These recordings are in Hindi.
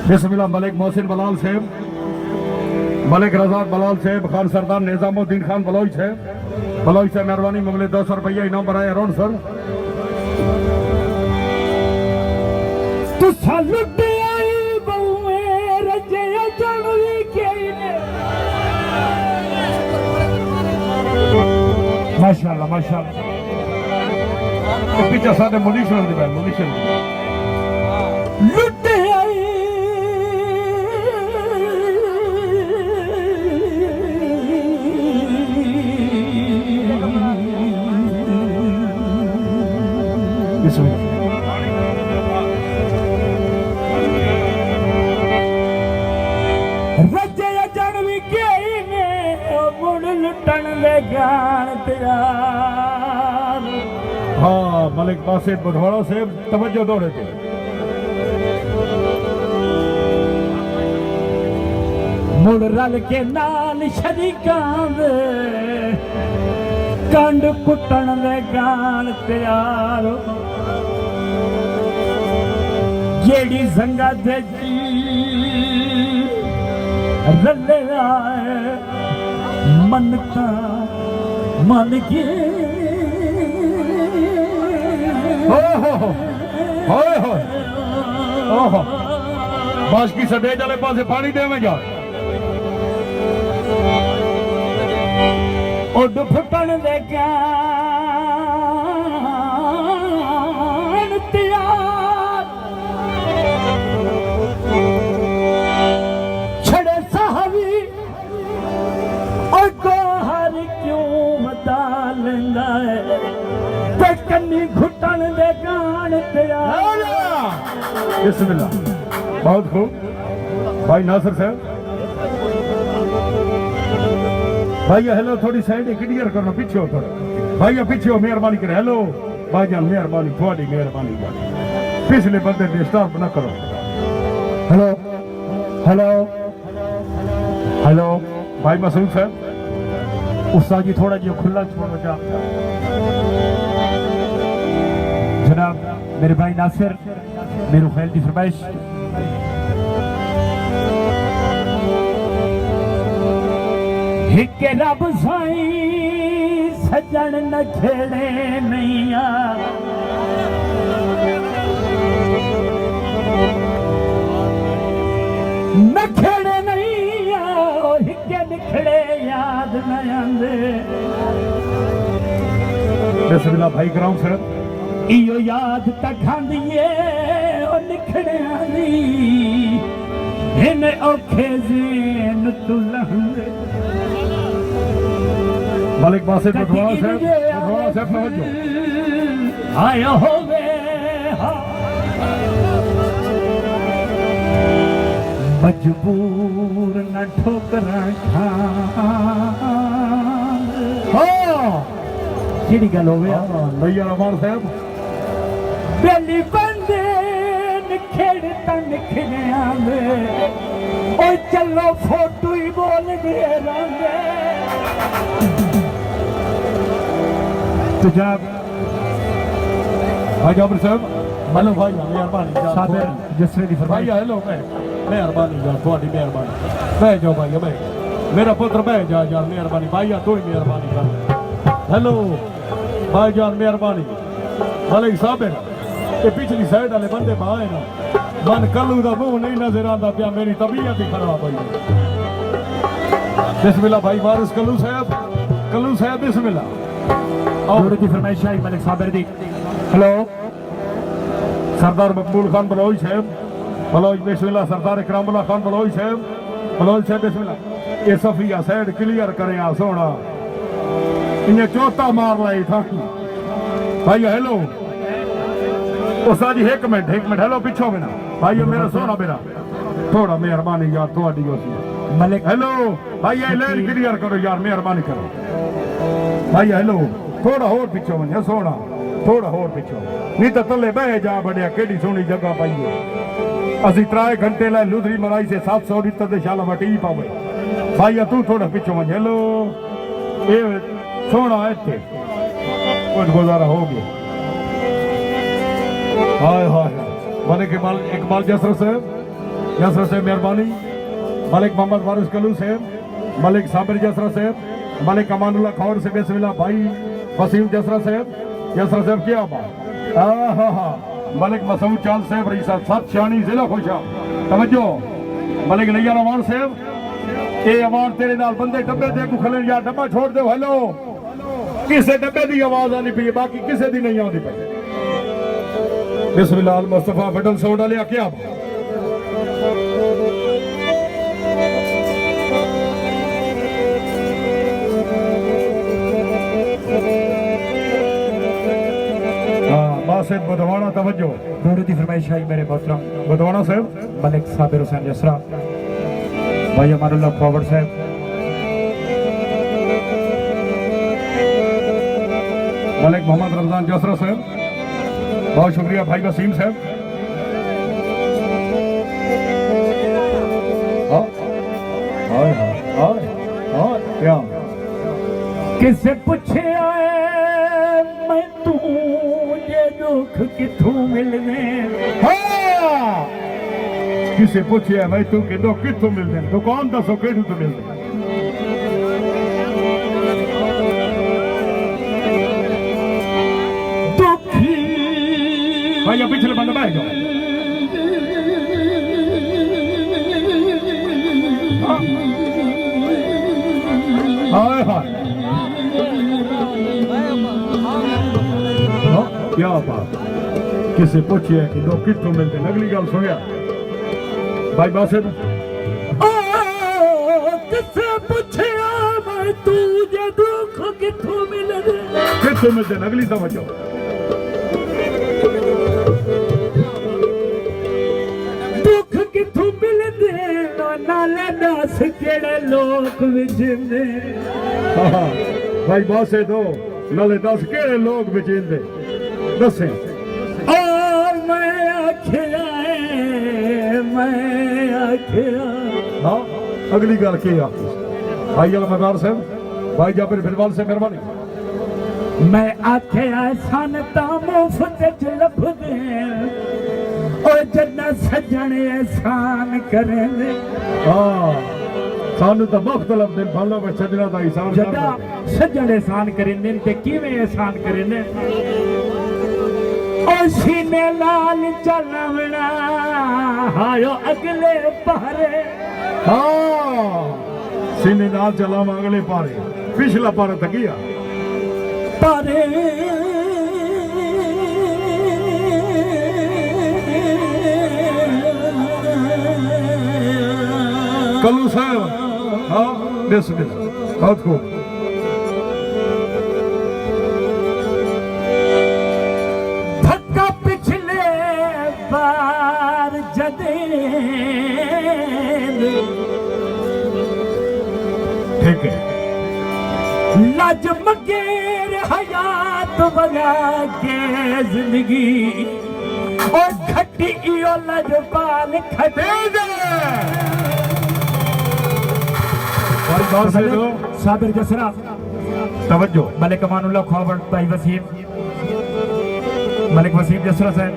बिस्मिल्लाह मलिक मोहसिन बलाल साहब, मलिक रजाक बलाल साहब, खान सरदार निजामुद्दीन खान बलोच साहब, बलोच से मेहरबानी मुगले 200 रुपया इनाम बनाए अरोन सर। माशाअल्लाह माशाअल्लाह पीछे सारे मुनीशन दी बैल मुनीशन लुटे आई रजे जन भी गई ने मुड़ लुटन दे गान तैयार। हाँ मलिक बासित बुधवाड़ा से तवज्जो दौड़े थे। मुड़ रल के नाल शरीकां दे कंड कुटन दे गान तैयार। जेड़ी संगा दे रले आए मनता मन के बस की सटेज वाले पासे पानी देवेगा उड फुटन दे गान तैयार। छड़े साहबी और गोहर क्यों मता लेंदा है ते कन्नी घुटन दे गान तैयार। बिस्मिल्लाह बहुत खूब भाई नासिर साहब। भैया हेलो थोड़ी साइड क्लियर करना पीछे हो थोड़ा भैया पीछे हो मेहरबानी करे। हेलो भाईजान मेहरबानी थोड़ी मेहरबानी पिछले बंदे डिस्टर्ब न करो। हेलो हेलो हेलो भाई मसूद साहब उस्ताद जी थोड़ा जी खुला छोड़ बचा। जनाब मेरे भाई नासिर मेरू ख्याल की फरमाइश। हिके रब साईं सजन न खेड़े नैया न खेड़े नैया हिके निखड़े याद न आंदे। बिस्मिल्लाह भाई कराऊं सर इयो याद तक आंदिए ओ निखड़े आंदी इन औखे ज़ेन तू लहंदे। मलिक बासित बुधवाड़ा साहब तवज्जो आया होवे मजबूर न ठोकरा खान। हाँ केड़ी गल होवे भैया रमान साहब बेली बंदे निखेड़ तन निखड़े आंदे ओ चलो फोटो ही बोल दे रंगे। तुजाब भाई जाबर साहब हेलो भाई मेहरबानी साबिर जसरे दी फरमाइश। भाई हेलो मेहरबानी जा थोड़ी मेहरबानी बैठ जाओ भाई मैं मेरा पुत्र बैठ जा यार मेहरबानी भाई तू ही मेहरबानी कर। हेलो भाई जान मेहरबानी मलिक साबिर ये पिछली साइड वाले बंदे बाए ना मन कलू का मुंह नहीं नजर आता पिया मेरी तबीयत ही खराब हुई। बिस्मिल्लाह भाई वारिस कलू साहब बिस्मिल्लाह की फरमाइश आई मलिक साबिर दी। हेलो सरदार मकबूल खान बलोच साहब बलोच बिस्मिल्लाह सरदार इकरामुल्लाह खान बलोच साहब बिस्मिल्लाह ये सफिया साइड क्लियर करें आ सोना इन्हें चौथा मार लाई था भाई। हेलो उस्ताद जी एक मिनट हेलो पीछो में ना भाई मेरा सोना मेरा थोड़ा मेहरबानी यार थोड़ी मलिक। हेलो भाई लाइन क्लियर करो यार मेहरबानी करो भाई। हेलो थोड़ा होर पिछो वञ सोना थोड़ा होर पिछो नहीं तो तले बह जा बढ़िया केड़ी सोहनी जगह पाई है। असी 3 घंटे लाए लुधरी मलाई से 700 लीटर दे शाला वटी पावे भाई तू थोड़ा पिछो वञ। हेलो ये सोना इत्थे कुछ गुजारा हो गया। हाय हाय मलिक इकबाल जसर साहब जसरा साहब मेहरबानी, मलिक मोहम्मद वारिस कलू साहब, मलिक साबिर जसरा साहब, मलिक अमानुल्लाह खौर से बिस्मिल्लाह भाई वसीम जसरा साहब क्या बात, हाँ मलिक मसूद चांद साहब रही साहब सत शानी जिला खुशा तवज्जो, मलिक नैयर अवान साहब ये अवान तेरे नाल बंदे डब्बे दे खले या डब्बा छोड़ दो, हेलो किसे डब्बे की आवाज आनी पी बाकी किसे दी नहीं आती पई। बिस्मिल्लाह मुस्तफा बटन सोडा लिया क्या बासित बुधवाना तवज्जो दूर की फरमाइश आई मेरे मोहतरम बुधवाना साहब, मलिक साबिर हुसैन जसरा भाई अमानुल्लाह खौर साहब, मलिक मोहम्मद रमजान जसरा साहब, बहुत शुक्रिया भाई वसीम साहब। क्या किसे पूछे आए मैं तू ये दुख किथों मिलने, हाँ किसे पूछे मैं तू कि दुख किथों मिलते दुकान दसो केड़ू तो मिलते दुखी भाई पिछले बंद बह जाओ। हाय हाय क्या बात, किसे पूछिए कि लोग कितों मिलते अगली गल सुनिया भाई बासित, किसे पूछे मैं तू ये दुख किथों मिलते अगली समझो। दुख किथों मिलते नाले दस केड़े लोग विचंदे, भाई बासे दो नाले दस केड़े लोग विचेंदे दसे। मैं आखिया हाँ अगली गल की भाई अलमदार साहब, भाई जाबिर फिलवाल से मेहरबानी, मैं आखिया सन ता मुफ्त च लभदे ओ जन्ना सजण एहसान करेंदे, हाँ सानू तो मुफ्त लभदे फल में सजना दा एहसान जदा सजण एहसान करेंदे ते किवें एहसान करेंदे ओ सीने लाल चलवना हायो अगले पारे, हाँ सीने नाल चला अगले पारे पिछला पारा तकिया पारे कलू साहब, हाँ दिस बहुत खूब। धक्का पिछले बार जदे ठीक है लज मगेर हयात बना के जिंदगी और खट्टी इो लजपाल खटे साबिर जसरा तवज्जो, मलिक अमानुल्लाह खौर भाई वसीम, मलिक वसीम जसरा साहब,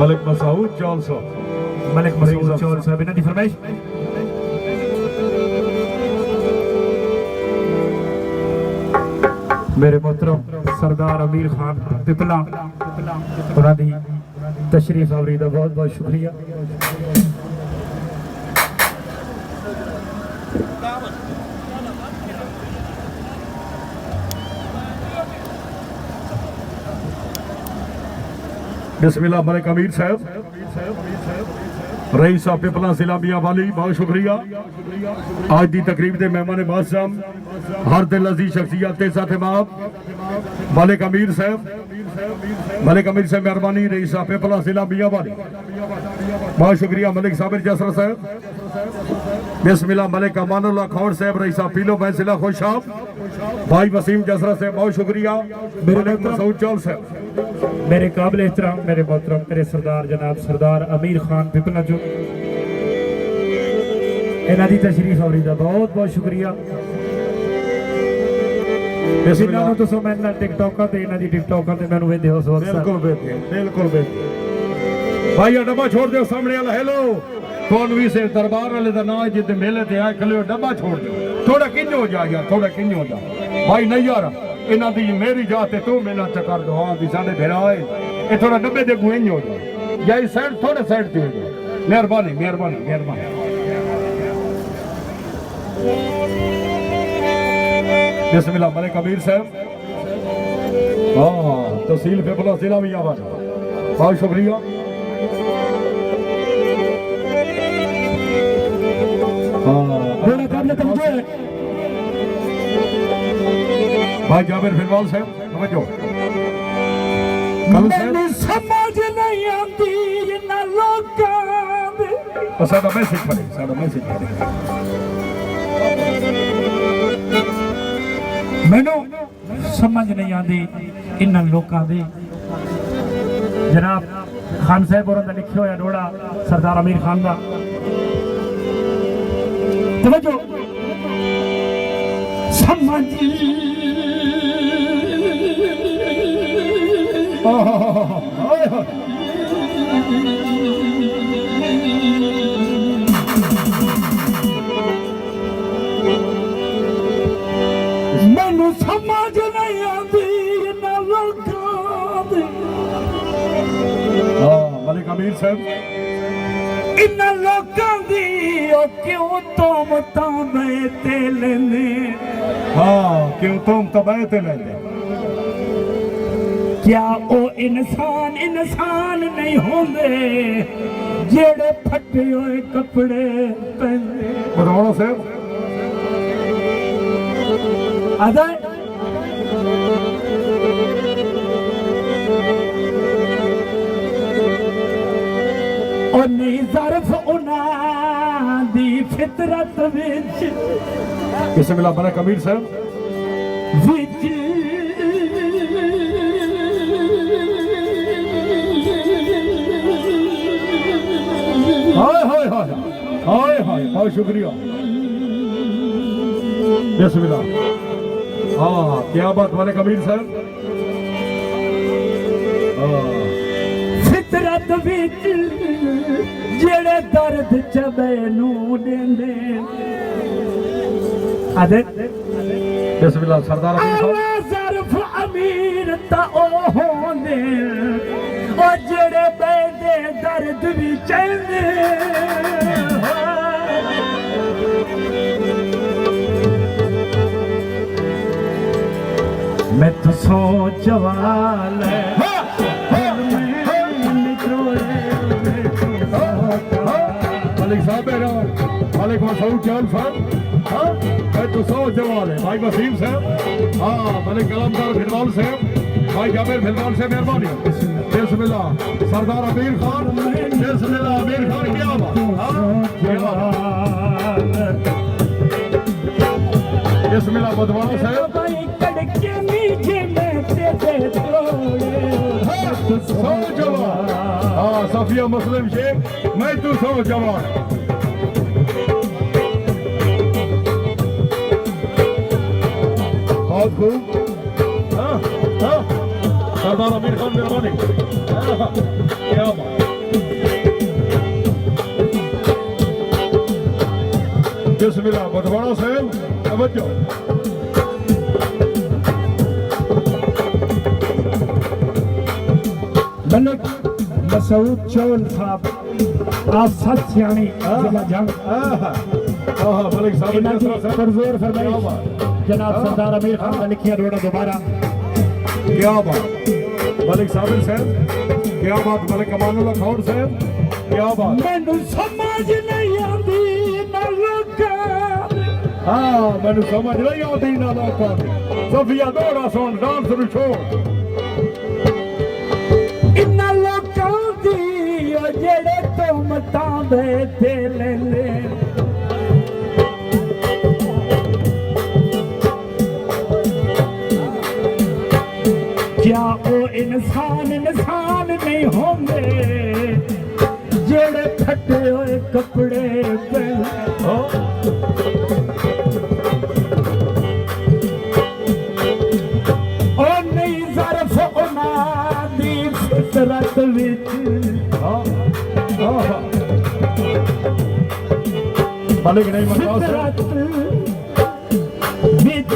मलिक मसूद चौल साहब, मलिक मसूद चौल साहब इन्हां दी फरमाइश। मेरे मोहतरम सरदार अमीर खान पिपला उन्हां दी तशरीफ आवरी दा बहुत बहुत शुक्रिया। बिस्मिल्लाह मलिक अमीर साहब, रईस साहब पिपला जिला मियांवाली बहुत शुक्रिया। आज की तकरीब के मेहमान बादशाह हर दिल अजीज शख्सियत के साथ मलिक अमीर साहब मेहरबानी, रईस साहब पिपला जिला मियांवाली बहुत शुक्रिया। मलिक साबिर जसरा साहब, बिस्मिल्लाह मलिक अमानुल्लाह खौर साहब, रईस साहब पीलो मैं जिला खुशाब, भाई वसीम जसरा साहब बहुत शुक्रिया। मलिक मसूद चौल साहब, मेरे काबिल एहतराम मेरे मोहतरम मेरे सरदार जनाब सरदार अमीर खान पिपला जो इन्हां दी तशरीफ आवरी दा बहुत बहुत शुक्रिया। टिकटॉक टिकटॉक ते इन्हां दी टिकटॉक ते मैनूं वेंदे हो सो बिल्कुल बेहतर भाई डब्बा छोड़ दो सामने वाला हेलो कौन भी से दरबार वाले का नाम जिद मेले ते आए खलो डब्बा छोड़ दो थोड़ा किंज हो जा यार थोड़ा किंज हो जा भाई नहीं यार इन्हां दी मेरी जात ते तू मेला चकर दो हां दी साडे भेरा आए ये थोड़ा डब्बे दे गुएं हो जा या इस साइड थोड़ा साइड ते हो जा मेहरबानी मेहरबानी मेहरबानी बिस्मिल्लाह मलिक कबीर साहब हाँ तहसील फेफड़ा जिला भी आवाज बहुत शुक्रिया भाई जाबिर फिलवाल साहब समझो समझ नहीं आती ना लोकां दे साडा मैसेज पढ़े मैनू समझ नहीं आती इन्हां लोकां दे जनाब खान साहब होरां दा लिखिया होया डोड़ा सरदार अमीर खान दा समझो समझ मैनू समझ नहीं आती ना लोकां दे मलिक अमीर साहब इन्हां लोकां दी ओ क्यों तुम मैं ते लेने हाँ क्यों तुम तबाह ते लेने क्या ओ इंसान नहीं होंदे जेड़े फटे हुए कपड़े पहनदे बदवाना साहब आदा ओ नहीं ज़र्फ उन्हां दी फितरत विच बिस्मिल्लाह मलिक कबीर साहब विच हाय हाय हाय हाय हाय बहुत शुक्रिया बिस्मिल्लाह हाँ क्या बात वाले कबीर साहब फितरत विच जेड़े दर्द च मैनू देंदे आदे बिस्मिल्लाह सरदार अमीर साहब ज़र्फ अमीर ता ओ होंदे ओ जेड़े बेदे दर्द भी चलदे मैं तो सोच वाले मलिक साहब मलिक मसूद चाल साहब हाँ मैं तो सौ जवाल है भाई वसीम साहब हाँ मलिक कलमदार फिलवाल साहब भाई जाबिर फिलवाल से मेहरबानी बिस्मिल्लाह सरदार अमीर खान बिस्मिल्लाह अमीर खान क्या बात बिस्मिल्लाह बदवाना साहब सौ जवान हाँ सफिया मुस्लिम शेख मैं तू सौ जवान बहुत खूब हाँ हाँ सरदार अमीर खान मेहरबानी क्या बात बिस्मिल्लाह बदवाना साहब तवज्जो मलिक मसूद चौल साहब आप सच सियाणी जिला जंग मलिक साहब परजोर फरमाइश जनाब सरदार अमीर खान का लिखिया रोड़ा दोबारा क्या बात मलिक साबिर साहब क्या बात मलिक कमानुल्लाह खौर साहब क्या बात मैनू समझ नहीं आती ना लोकां हाँ मैनू समझ नहीं आती ना लोकां सफिया दौड़ा सुन डांस नु छोड़ इन्हां लोकां दी ओ जेड़े तुम दे ले ले क्या ओ इंसान नहीं होंदे जेड़े फटे हुए कपड़े पहने ओ नहीं ज़र्फ उन्हां दी फितरत विच मालिक नहीं मंगता फितरत विच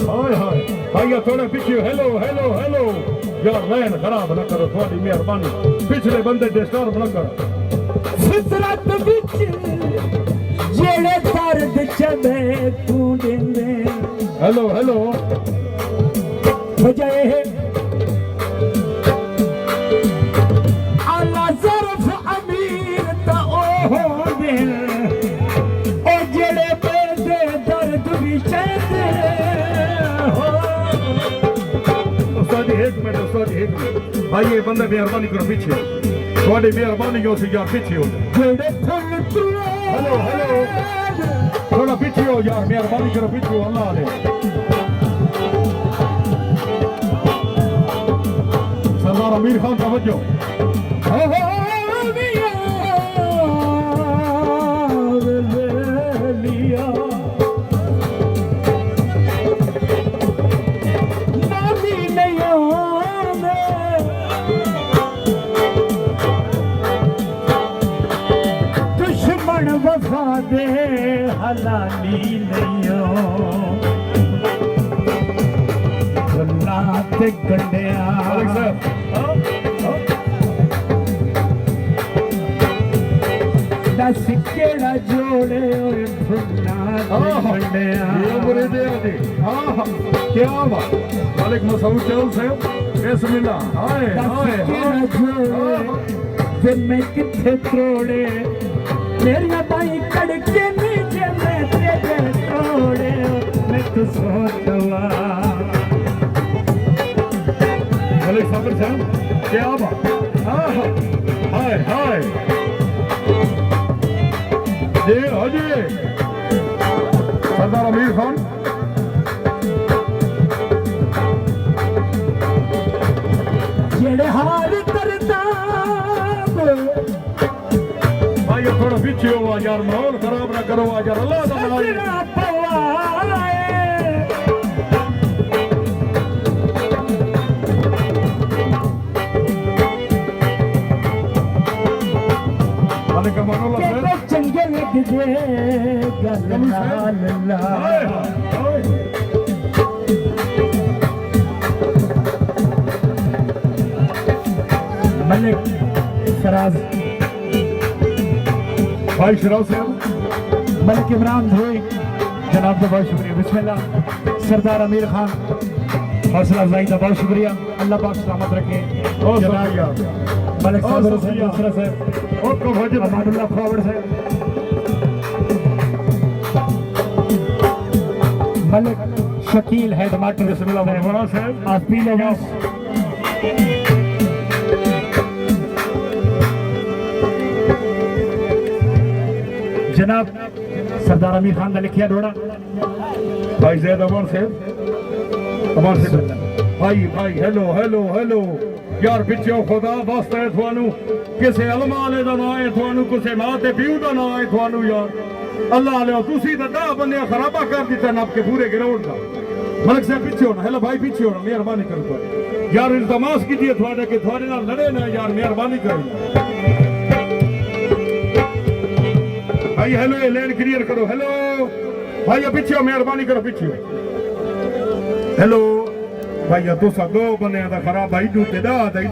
हाय हाय भैया थोड़े पीछे हेलो हेलो हेलो यार लाइन खराब ना करो थोड़ी मेहरबानी पिछले बंदे डिस्टर्ब ना करो फितरत विच जेड़े दर्द चबे तू देंदे हेलो हेलो वजह है अल्लाह ज़रफ़ अमीर ता ओ होंदे ओ जेड़े बेदे दर्द विच दे हो उस्ताद एक मिनट भाई ये बंदे मेहरबानी करो पीछे थोड़ी मेहरबानी हो सी यार पीछे हो जेड़े थल तुरे हेलो हेलो थोड़ा पीछे हो यार मेहरबानी करो पीछे हो अल्लाह ने सरदार अमीर खान तवज्जो दुश्मन वफा दे हलाली नहीं ते गंडिया मालिक साहब दस केड़ा जोड़े ओए फुन्ना गंडिया ये उम्र दे दे हां क्या बात मालिक मसूद चौल साहब बिस्मिल्लाह हाय हाय केड़ा जोड़े फिर मैं किथे तोड़े मेरी बाई कड़के नीचे मैं तेरे तोड़े मैं तो सोचवा मालिक साबिर साहब क्या बात हाय हाय जी हाजी सरदार अमीर खान जेड़े हाल करता भाई थोड़ा पीछे हो यार माहौल खराब ना करो यार अल्लाह का भला मालिक अमानुल्लाह साहब चंगे लगदे गल नाल हाय हाय मलिक शराज भाई शराब साहब मलिक इमरान धोई जनाब का बहुत शुक्रिया बिस्मिल्लाह सरदार अमीर खान हौसला अफजाई का बहुत शुक्रिया अल्लाह पाक सलामत रखे और जनाब शुक्रिया मलिक और साबिर शुक्रिया। दूसरा साहब और को भजन अमानुल्लाह फॉरवर्ड साहब मलिक शकील है टमाटर बिस्मिल्लाह मौलाना साहब आप पी लो बस जनाब सरदार अमीर खान का लिखिया डोड़ा भाई जैद अमर साहब भाई भाई हेलो हेलो हेलो यार पिछो खुदा वास्ता है थानू किसे अलमा वाले दा ना है थानू किसे मां ते प्यू दा ना है थानू यार अल्लाह ले तुसी दा 10 बंदे खराबा कर दिता नब के पूरे ग्राउंड दा मलिक साहब पीछे होना हेलो भाई पीछे होना मेहरबानी करो तो यार इल्तमास कीजिए थोड़े के थोड़े नाल लड़े ना यार मेहरबानी करो भाई हेलो ये लेन क्लियर करो हेलो भाई पीछे हो मेहरबानी करो पीछे हो हेलो भाई तुसा दो बंदे दा खराब भाई दूते दा